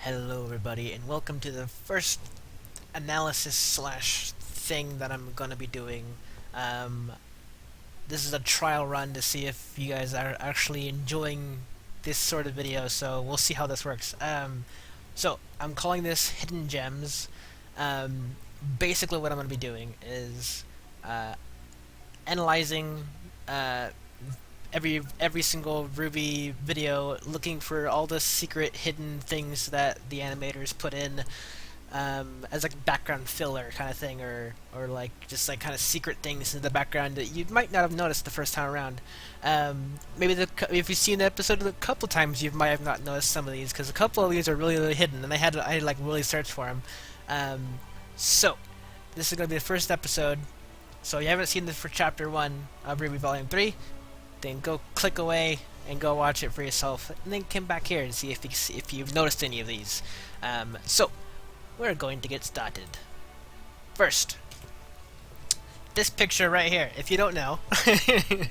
Hello everybody and welcome to the first analysis slash thing that I'm gonna be doing. Um, this is a trial run to see if you guys are actually enjoying this sort of video, so we'll see how this works. So I'm calling this Hidden Gems. Basically what I'm gonna be doing is analyzing every single RWBY video, looking for all the secret hidden things that the animators put in as like background filler kind of thing, or like just like kind of secret things in the background that you might not have noticed the first time around. Maybe if you've seen the episode a couple times, you might have not noticed some of these because a couple of these are really hidden, and I like really searched for them. So this is gonna be the first episode. So if you haven't seen this for Chapter 1 of RWBY Volume 3, then go click away and go watch it for yourself, and then come back here and see if you've noticed any of these. So we're going to get started. First, this picture right here. If you don't know, and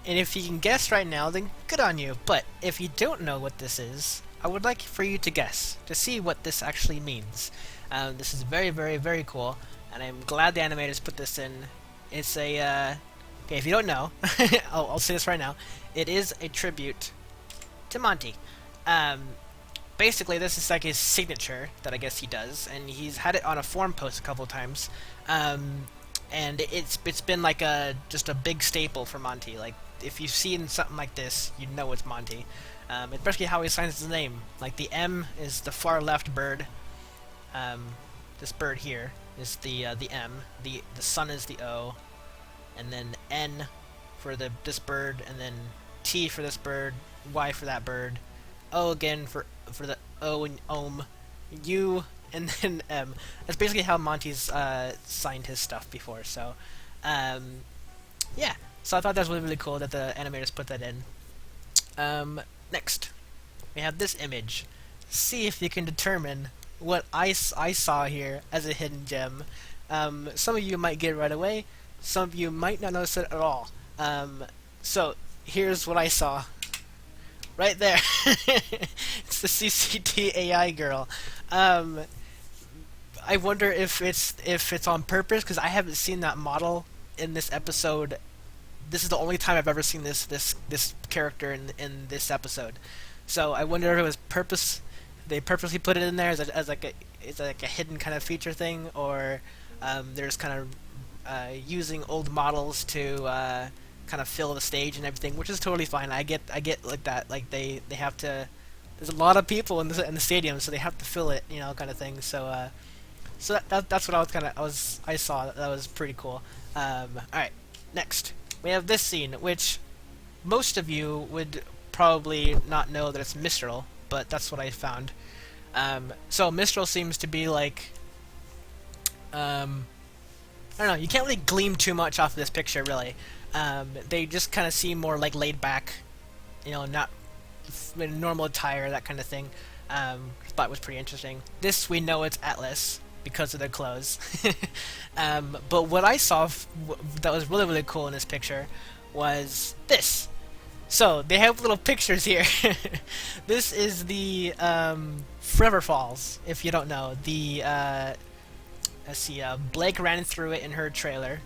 if you can guess right now, then good on you. But if you don't know what this is, I would like for you to guess to see what this actually means. This is very cool, and I'm glad the animators put this in. It's a okay, if you don't know, I'll say this right now. It is a tribute to Monty. Basically, this is like his signature that I guess he does, and he's had it on a forum post a couple of times. And it's been like just a big staple for Monty. Like if you've seen something like this, you know it's Monty. Especially how he signs his name. Like the M is the far left bird. This bird here is the M. The sun is the O. And then N for this bird, and then T for this bird, Y for that bird, O again for the O and U, and then M. That's basically how Monty's signed his stuff before. So, yeah. So I thought that was really cool that the animators put that in. Next, we have this image. See if you can determine what I saw here as a hidden gem. Some of you might get it right away. Some of you might not notice it at all. So here's what I saw. Right there. It's the CCT AI girl. I wonder if it's on purpose, because I haven't seen that model in this episode. This is the only time I've ever seen this character in this episode. So I wonder if it was purpose. They purposely put it in there as like a hidden kind of feature thing, or there's kind of using old models to kind of fill the stage and everything, which is totally fine. I get like that. Like they have to. There's a lot of people in the stadium, so they have to fill it, kind of thing. So so that's what I saw. That was pretty cool. All right, next we have this scene, which most of you would probably not know that it's Mistral, but that's what I found. So Mistral seems to be like. I don't know, you can't really glean too much off of this picture, really. They just kind of seem more like laid back, not in normal attire, that kind of thing. I thought it was pretty interesting. This, we know it's Atlas because of their clothes. But what I saw that was really cool in this picture was this. So, they have little pictures here. This is the Forever Falls, if you don't know. Let's see, Blake ran through it in her trailer,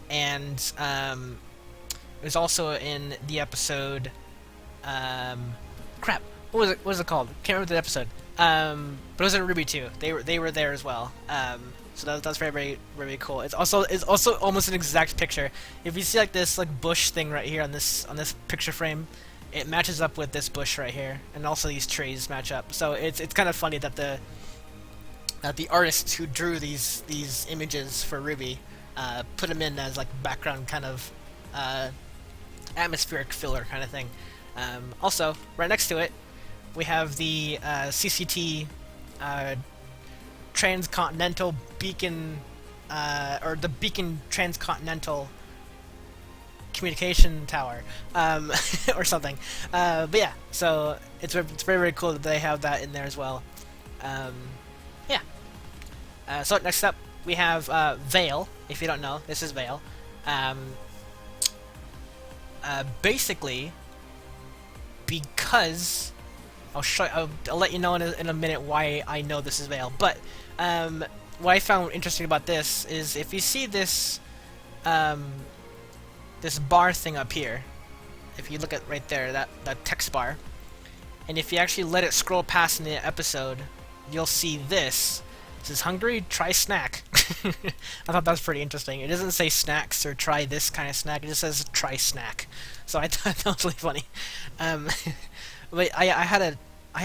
and it was also in the episode, crap, what was it called? Can't remember the episode, but it was in RWBY 2, they were there as well, so that's very cool. It's also almost an exact picture. If you see like this like bush thing right here on this picture frame, it matches up with this bush right here, and also these trees match up, so it's kind of funny that the artists who drew these images for RWBY put them in as like background kind of atmospheric filler kind of thing. Also, right next to it, we have the CCT Transcontinental Beacon, or the Beacon Transcontinental Communication Tower, or something. But yeah, so it's very cool that they have that in there as well. Yeah. So next up, we have Vale. If you don't know, this is Vale. Basically, because I'll let you know in a minute why I know this is Vale. But what I found interesting about this is if you see this this bar thing up here, if you look at right there, that text bar, and if you actually let it scroll past in the episode, you'll see this. It says hungry, try snack. I thought that was pretty interesting. It doesn't say snacks or try this kind of snack. It just says try snack. So I thought that was really funny. But I had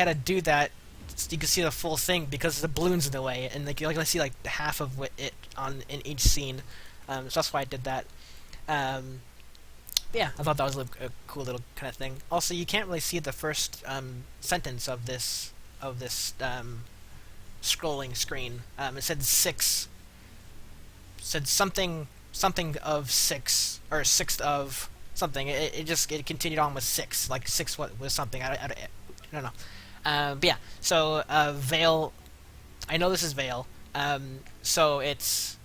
to do that so you can see the full thing because the balloon's in the way, and like you're gonna see like half of it in each scene. So that's why I did that. Yeah, I thought that was a cool little kind of thing. Also, you can't really see the first sentence of this scrolling screen. It said 6. Said something of 6 or 6th of something. It continued on with 6, like 6 what was something. I don't know. But yeah, so Vale. I know this is Vale. So it's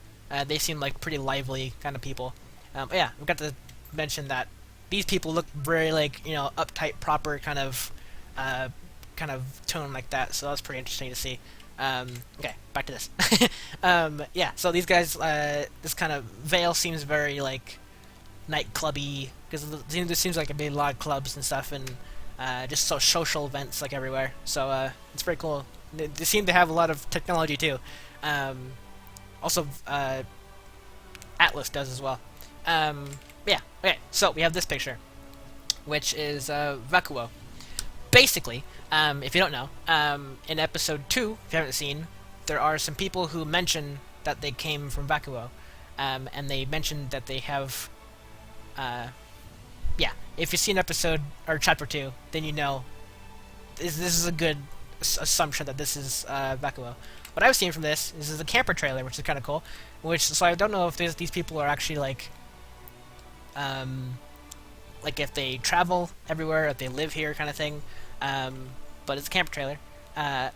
they seem like pretty lively kind of people. But yeah, we've got to mention that these people look very like uptight, proper kind of tone like that. So that's pretty interesting to see. Okay, back to this. Yeah, so these guys, this kind of Vale seems very like nightclubby because there seems like a lot of clubs and stuff and just social events like everywhere. So it's pretty cool. They seem to have a lot of technology too. Also, Atlas does as well. Yeah. Okay. So we have this picture, which is Vakuo. Basically, if you don't know, in episode 2, if you haven't seen, there are some people who mention that they came from Vakuo, and they mentioned that they have. Yeah, if you've seen episode or chapter 2, then you know this is a good assumption that this is Vakuo. What I've seen from this is a camper trailer, which is kind of cool. So I don't know if these people are actually like if they travel everywhere, if they live here, kind of thing. But it's a camper trailer. And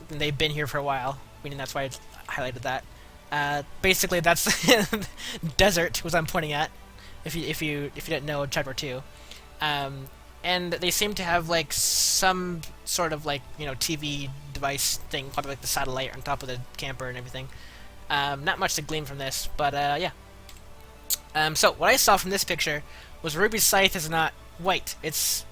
they've been here for a while, meaning that's why I highlighted that. Basically, that's desert, was I'm pointing at. If you didn't know chapter 2, and they seem to have like some sort of like TV device thing, probably like the satellite on top of the camper and everything. Not much to glean from this, but yeah. So what I saw from this picture was Ruby's scythe is not white; it's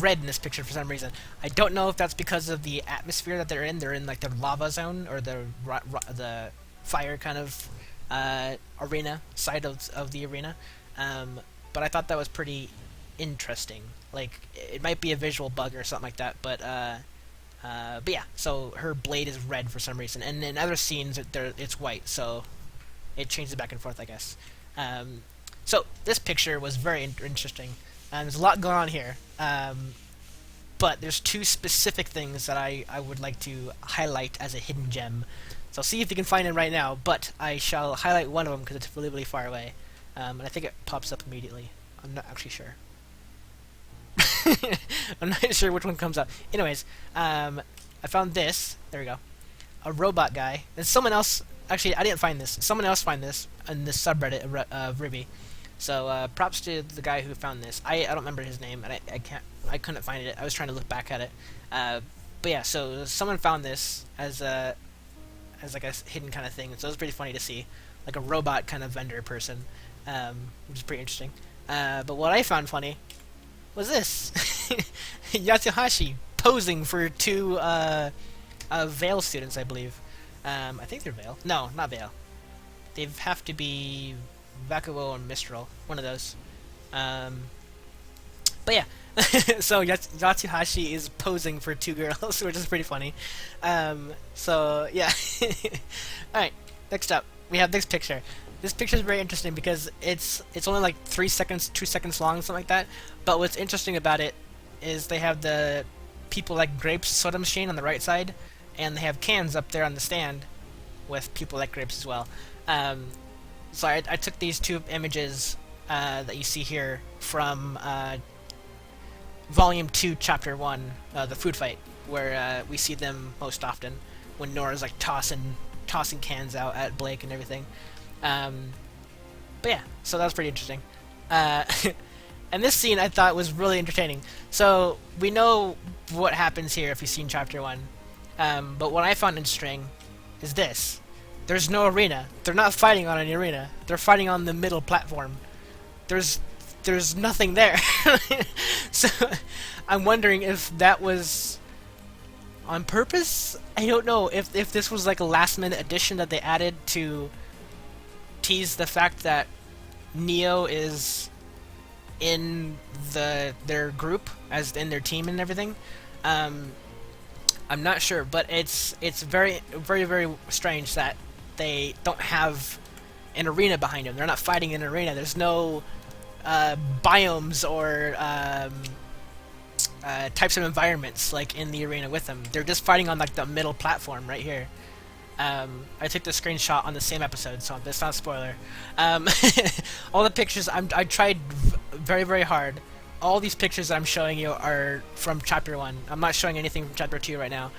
red in this picture for some reason. I don't know if that's because of the atmosphere that they're in. They're in like the lava zone or the fire kind of arena side of the arena. But I thought that was pretty interesting. Like it might be a visual bug or something like that. But yeah. So her blade is red for some reason, and in other scenes it's white. So it changes back and forth, I guess. So this picture was very interesting. There's a lot going on here, but there's 2 specific things that I would like to highlight as a hidden gem. So see if you can find it right now, but I shall highlight one of them because it's really, really far away. And I think it pops up immediately. I'm not actually sure. I'm not sure which one comes up. Anyways, I found this. There we go. A robot guy. And someone else... Actually, I didn't find this. Someone else found this in this subreddit of RWBY. So props to the guy who found this. I don't remember his name, and I couldn't find it. I was trying to look back at it. But yeah, so someone found this as like a hidden kind of thing. So it was pretty funny to see, like a robot kind of vendor person, which is pretty interesting. But what I found funny was this: Yatsuhashi posing for 2 Vale students, I believe. I think they're Vale. No, not Vale. They have to be Vakuo or Mistral, one of those. But yeah, so Yatsuhashi is posing for 2 girls, which is pretty funny. So yeah. Alright, next up, we have this picture. This picture is very interesting because it's only like 3 seconds, 2 seconds long, something like that. But what's interesting about it is they have the people like grapes soda machine on the right side, and they have cans up there on the stand with people like grapes as well. So I took these 2 images that you see here from Volume 2, Chapter 1, the food fight, where we see them most often when Nora's like tossing cans out at Blake and everything. But yeah, so that was pretty interesting. And this scene I thought was really entertaining. So we know what happens here if you've seen chapter one. But what I found interesting is this: there's no arena. They're not fighting on an arena. They're fighting on the middle platform. There's there's nothing there. So I'm wondering if that was on purpose. I don't know if this was like a last minute addition that they added to tease the fact that Neo is in their group, as in their team and everything. Um, I'm not sure, but it's very very very strange that they don't have an arena behind them. They're not fighting in an arena. There's no biomes or types of environments like in the arena with them. They're just fighting on like the middle platform right here. I took the screenshot on the same episode, so that's not a spoiler. All the pictures I tried very very hard. All these pictures that I'm showing you are from chapter 1. I'm not showing anything from chapter 2 right now.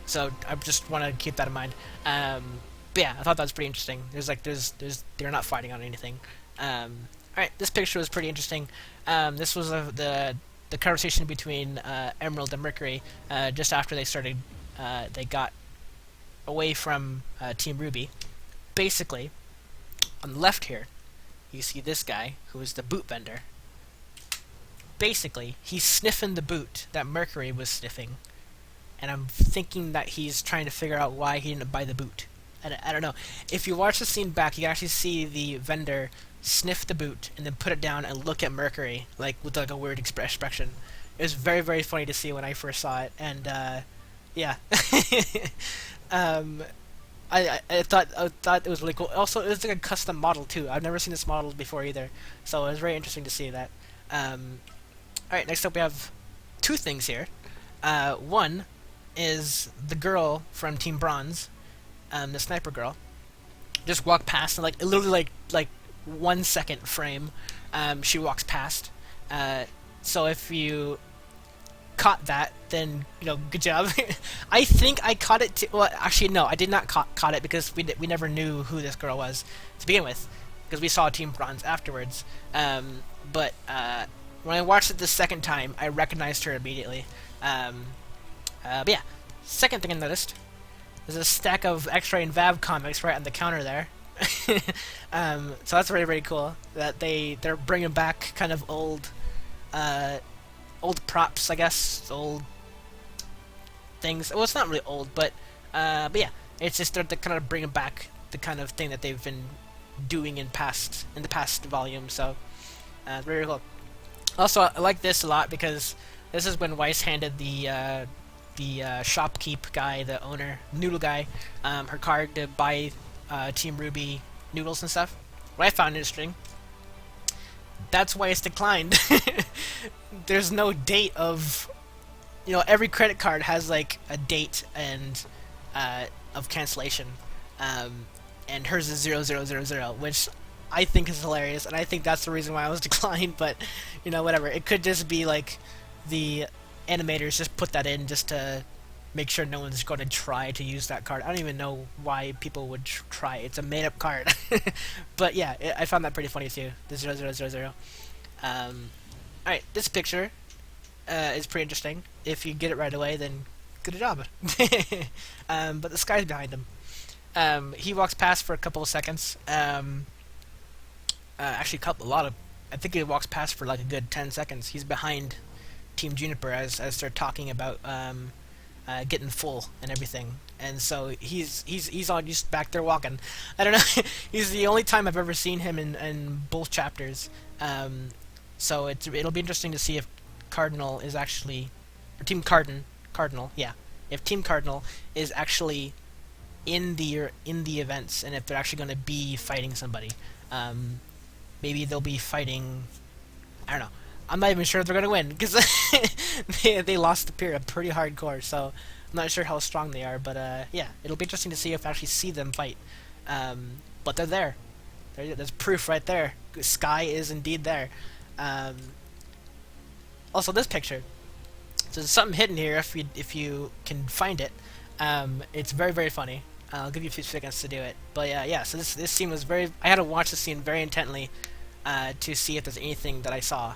So I just want to keep that in mind. But yeah, I thought that was pretty interesting. They're not fighting on anything. Alright, this picture was pretty interesting. This was the conversation between Emerald and Mercury just after they got away from Team RWBY. Basically, on the left here, you see this guy who is the boot vendor. Basically, he's sniffing the boot that Mercury was sniffing, and I'm thinking that he's trying to figure out why he didn't buy the boot. I don't know. If you watch the scene back, you can actually see the vendor sniff the boot and then put it down and look at Mercury like with like a weird expression. It was very very funny to see when I first saw it, and yeah. I thought it was really cool. Also, it was like a custom model too. I've never seen this model before either, so it was very interesting to see that. Alright, next up we have two things here. One is the girl from Team Bronze, the sniper girl, just walked past and like literally like 1 second frame, she walks past. So if you caught that, then good job. I think I caught it. Well, actually, no, I did not caught it because we never knew who this girl was to begin with, because we saw Team Bronze afterwards. But when I watched it the second time, I recognized her immediately. But yeah, second thing I noticed is a stack of X-Ray and Vav comics right on the counter there. So that's very very cool that they're bringing back kind of old props, I guess, old things. Well, it's not really old, but yeah, it's just they're kind of bringing back the kind of thing that they've been doing in the past volume. So very cool. Also, I like this a lot because this is when Weiss handed the shopkeep guy, the owner, noodle guy, her card to buy Team RWBY noodles and stuff. What I found interesting, that's why it's declined. There's no date of, every credit card has like a date and of cancellation, and hers is 0000, which I think is hilarious, and I think that's the reason why I was declined. But whatever. It could just be like the animators just put that in just to make sure no one's going to try to use that card. I don't even know why people would try. It's a made-up card. But yeah, I found that pretty funny too. The 0000. Alright, this picture is pretty interesting. If you get it right away, then good job. But the sky's behind him. He walks past for a couple of seconds. Actually, I think he walks past for like a good 10 seconds. He's behind Team Juniper as they're talking about getting full and everything, and so he's all just back there walking. I don't know. He's the only time I've ever seen him in both chapters. So it'll be interesting to see if Cardinal is actually, or Team Cardinal, yeah, if Team Cardinal is actually in the events, and if they're actually going to be fighting somebody. Maybe they'll be fighting, I don't know. I'm not even sure if they're going to win, because they lost the period pretty hardcore, so I'm not sure how strong they are, but yeah, it'll be interesting to see if I actually see them fight. But they're there. There's proof right there. Sky is indeed there. Also, this picture. So there's something hidden here if you can find it. It's very very funny. I'll give you a few seconds to do it. But yeah, so this scene was very. I had to watch the scene very intently to see if there's anything that I saw.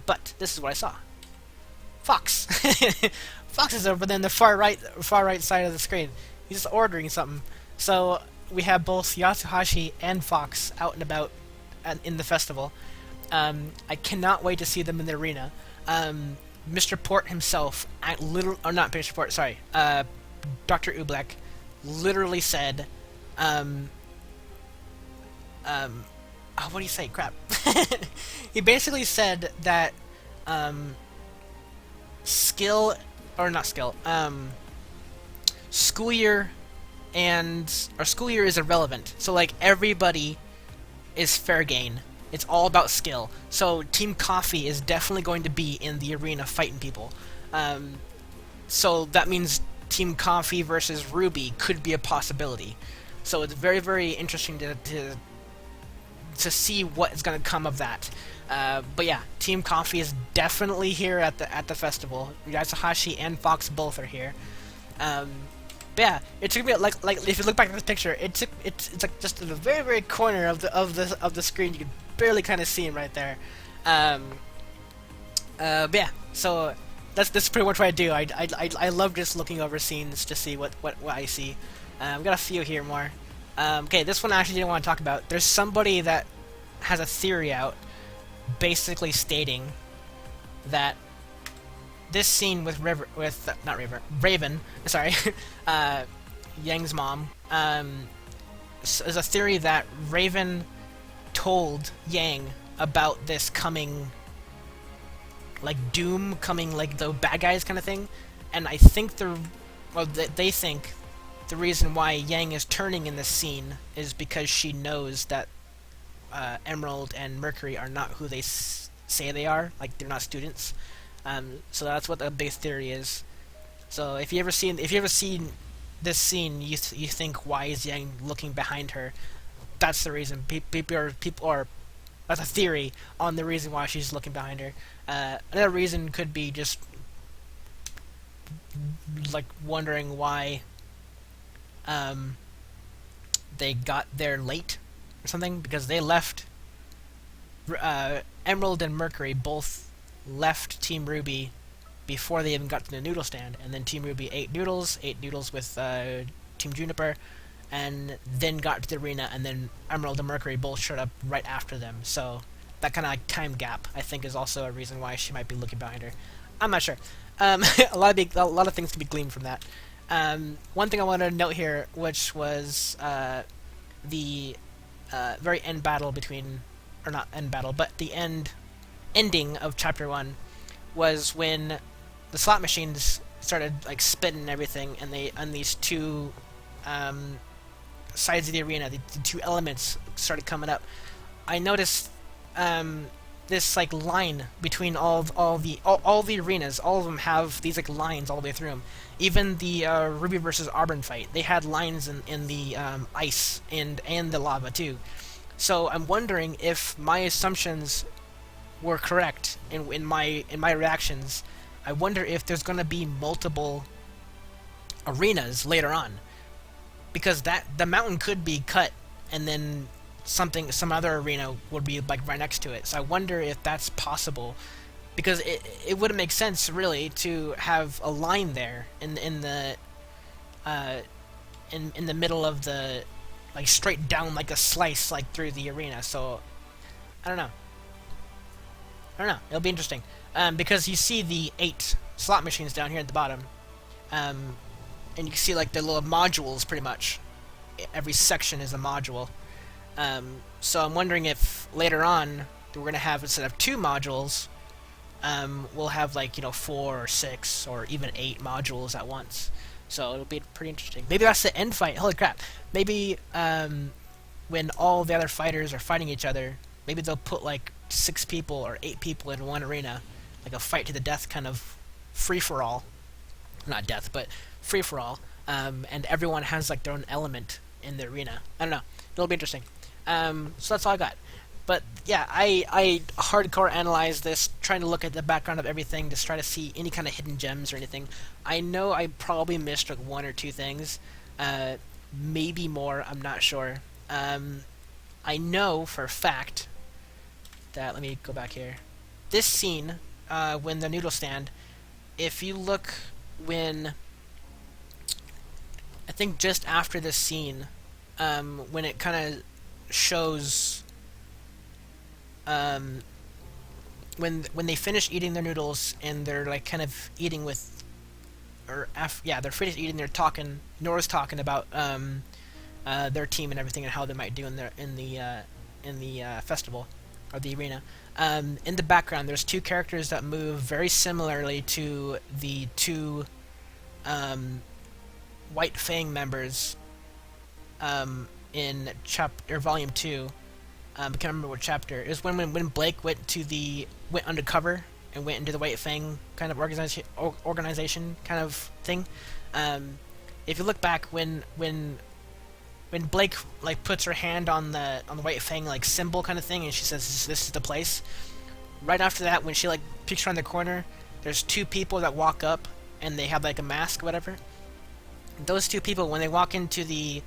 But this is what I saw. Fox. Fox is over there in the far right side of the screen. He's just ordering something. So we have both Yatsuhashi and Fox out and about in the festival. I cannot wait to see them in the arena. Mr. Port himself, or not Mr. Port, sorry, Dr. Ublek, literally said, oh, what do you say? Crap. He basically said that skill, or not skill, school year school year is irrelevant. So like everybody is fair game. It's all about skill. So Team Coffee is definitely going to be in the arena fighting people. So that means Team Coffee versus RWBY could be a possibility. So it's very, very interesting to see what is going to come of that. But yeah, Team Coffee is definitely here at the festival. Yatsuhashi and Fox both are here. But yeah, it took me like if you look back at this picture, it's like just in the very, very corner of the screen. You can barely kind of see him right there. But yeah, so that's pretty much what I do. I love just looking over scenes to see what I see. We've got a few here more. Okay, this one I actually didn't want to talk about. There's somebody that has a theory out, basically stating that this scene with Raven, sorry, Yang's mom, is a theory that Raven told Yang about this coming, like doom coming, like the bad guys kind of thing, and I think they think the reason why Yang is turning in this scene is because she knows that Emerald and Mercury are not who they say they are, like they're not students. So that's what the big theory is. So if you ever seen this scene, you think, why is Yang looking behind her? That's the reason. People are that's a theory on the reason why she's looking behind her. Another reason could be just like wondering why they got there late or something, because they left. Emerald and Mercury both left Team RWBY before they even got to the noodle stand, and then Team RWBY ate noodles with Team Juniper, and then got to the arena, and then Emerald and Mercury both showed up right after them. So that kind of like time gap, I think, is also a reason why she might be looking behind her. I'm not sure. A lot of things to be gleaned from that. One thing I wanted to note here, which was the very end battle between, or not end battle, but the ending of Chapter 1 was when the slot machines started like spinning and everything, and they on these two sides of the arena, the two elements started coming up. I noticed this like line between all the arenas. All of them have these like lines all the way through them. Even the RWBY versus Auburn fight, they had lines in the ice and the lava too. So I'm wondering if my assumptions were correct in my reactions. I wonder if there's going to be multiple arenas later on, because the mountain could be cut and then some other arena would be like right next to it. So I wonder if that's possible, because it wouldn't make sense really to have a line there in the middle of the, like straight down like a slice like through the arena. So I don't know. It'll be interesting. Because you see the 8 slot machines down here at the bottom. And you can see like the little modules pretty much. Every section is a module. So I'm wondering if later on we're going to have, instead of 2 modules, we'll have like, 4 or 6 or even 8 modules at once. So it'll be pretty interesting. Maybe that's the end fight. Holy crap. Maybe when all the other fighters are fighting each other, maybe they'll put like 6 people or 8 people in one arena, like a fight to the death kind of free-for-all. Not death, but free-for-all. And everyone has like their own element in the arena. I don't know. It'll be interesting. So that's all I got. But yeah, I hardcore analyzed this, trying to look at the background of everything, just try to see any kind of hidden gems or anything. I know I probably missed like 1 or 2 things. Maybe more, I'm not sure. I know for a fact that. Let me go back here. This scene, when the noodle stand, if you look when, I think just after this scene, when it kind of shows, when they finish eating their noodles and they're like kind of eating with, yeah, they're finished eating. They're talking. Nora's talking about their team and everything and how they might do in the festival or the arena. In the background, there's two characters that move very similarly to the two White Fang members in Volume 2. I can't remember what chapter. It was when Blake went undercover and went into the White Fang kind of organization kind of thing. If you look back, when Blake like puts her hand on the White Fang like symbol kind of thing, and she says this is the place. Right after that, when she like peeks around the corner, there's two people that walk up and they have like a mask or whatever. Those two people, when they walk into the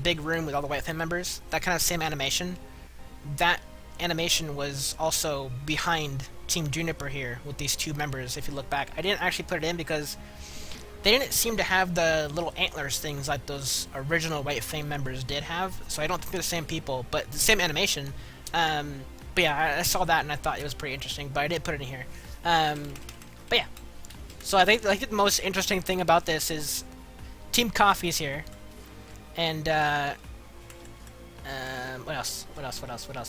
big room with all the White Fang members, that kind of same animation, that animation was also behind Team Juniper here with these two members. If you look back, I didn't actually put it in because they didn't seem to have the little antlers things like those original White Fang members did have, so I don't think they're the same people, but the same animation. But yeah, I saw that and I thought it was pretty interesting, but I didn't put it in here. But yeah, so I think the most interesting thing about this is Team Coffee's here, and what else?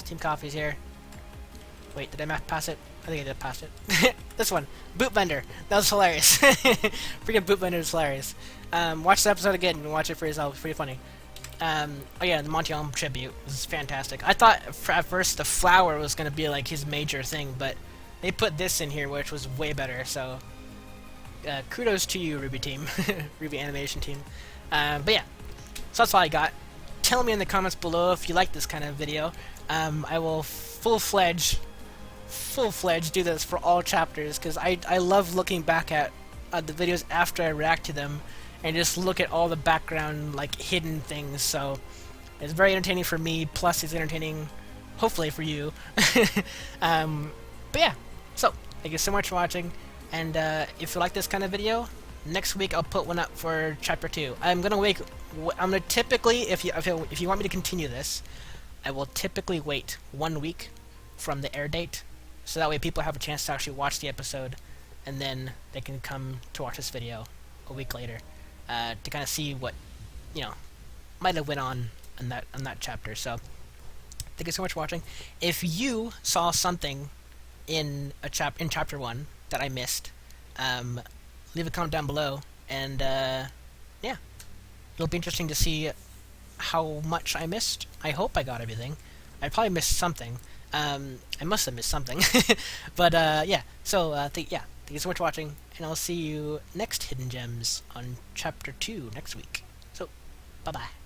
Team Coffee's here. Wait, did I pass it? I think I did pass it. This one, Bootbender. That was hilarious. Freaking Bootbender is hilarious. Watch the episode again and watch it for yourself. It's pretty funny. Oh yeah, the Monty tribute was fantastic. I thought at first the flower was gonna be like his major thing, but they put this in here, which was way better. So kudos to you, RWBY team, RWBY animation team. But yeah, so that's all I got. Tell me in the comments below if you like this kind of video. I will full-fledged do this for all chapters, because I love looking back at the videos after I react to them and just look at all the background like hidden things. So it's very entertaining for me, plus it's entertaining hopefully for you. But yeah, so thank you so much for watching, and if you like this kind of video, next week I'll put one up for chapter 2. I'm gonna typically, if you want me to continue this, I will typically wait 1 week from the air date, so that way people have a chance to actually watch the episode, and then they can come to watch this video a week later, to kind of see what, you know, might have went on in that chapter. So thank you so much for watching. If you saw something in chapter 1 that I missed, leave a comment down below, and yeah, it'll be interesting to see how much I missed. I hope I got everything. I probably missed something. I must have missed something. But yeah, so thank you so much for watching, and I'll see you next Hidden Gems on chapter 2 next week. So bye bye.